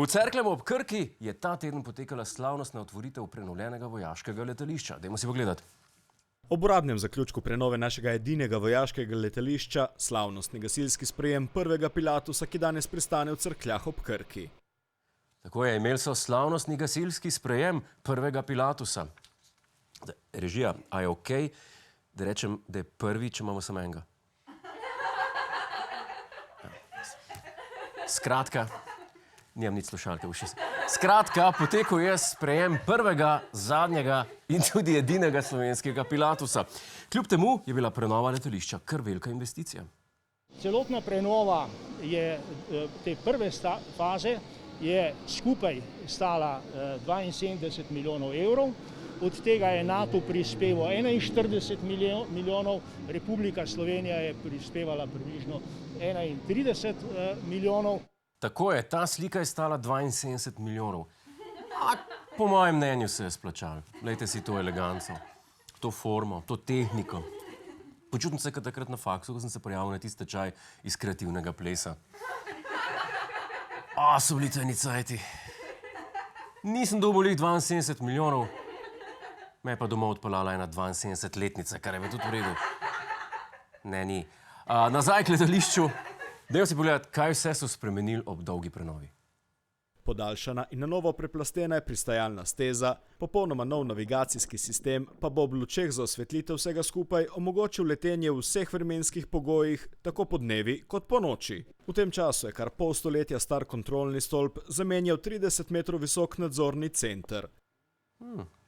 V Cerkljem ob Krki je ta teden potekala slavnostna otvoritev prenovljenega vojaškega letališča. Dajmo si pogledati. Ob uradnem zaključku prenove našega edinega vojaškega letališča, slavnostni gasilski sprejem prvega pilatusa, ki danes pristane v Cerkljah ob Krki. Tako je, imeli so slavnostni gasilski sprejem prvega pilatusa. Režija, a je okej, da rečem, da je prvi, če imamo samo enega? Skratka, nimam nič slušalke v ušes. Skratka, potekal je sprejem prvega, zadnjega in tudi edinega slovenskega pilatusa. Kljub temu je bila prenova letališča kar velika investicija. Celotna prenova je te prve faze je skupaj stala 72 milijonov evrov. Od tega je NATO prispeval 41 milijonov, Republika Slovenija je prispevala približno 31 milijonov. Tako je, ta slika je stala 72 milijonov. Po mojem mnenju se je splačal. Glejte si to eleganco, to formo, to tehniko. Počutim se kot takrat na faksu, ko sem se prijavil na tisti tečaj iz kreativnega plesa. So bili to eni cajti. Nisem dobil 72 milijonov, me je pa domov odpeljala ena 72-letnica, kar je pa tudi v redu. Ne, ni. Nazaj k letališču. Dajmo si pogledati, kaj vse so spremenili ob dolgi prenovi. Podaljšana in na novo preplastena je pristajalna steza, popolnoma nov navigacijski sistem pa bo ob lučeh za osvetlitev vsega skupaj omogočil letenje v vseh vremenskih pogojih, tako po dnevi kot po noči. V tem času je kar pol stoletja star kontrolni stolp zamenjal 30 metrov visok nadzorni center.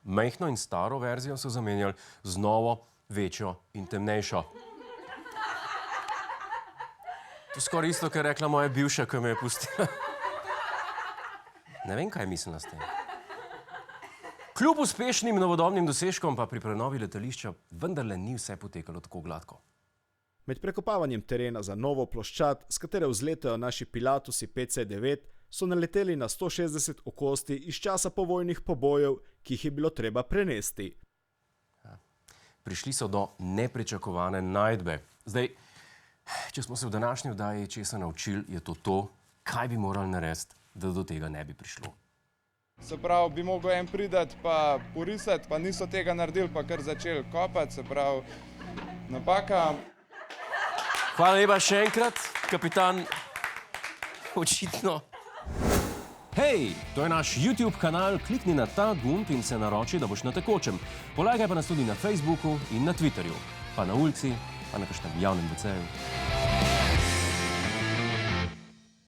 Majhno in staro verzijo so zamenjali z novo, večjo in temnejšo. To je skoraj isto, kar je rekla moja bivša, ko me je pustila. Ne vem, kaj je mislila s tem. Kljub uspešnim novodobnim dosežkom pa pri prenovi letališča vendarle ni vse potekalo tako gladko. Med prekopavanjem terena za novo ploščad, s katere vzletajo naši pilatusi PC-9, so naleteli na 160 okostij iz časa povojnih pobojev, ki jih je bilo treba prenesti. Prišli so do nepričakovane najdbe. Zdaj, če smo se v današnji oddaji česa naučili, je to, kaj bi morali narediti, da do tega ne bi prišlo. Se pravi, bi mogel en pridati pa porisati, pa niso tega naredili, pa kar začeli kopati, se pravi, napaka. Hvala lepa še enkrat, kapitan. Očitno. Hej, to je naš YouTube kanal, klikni na ta gumb in se naroči, da boš na tekočem. Polajkaj pa nas tudi na Facebooku in na Twitterju, pa na ulici, pa na kakšnem javnem WC-ju.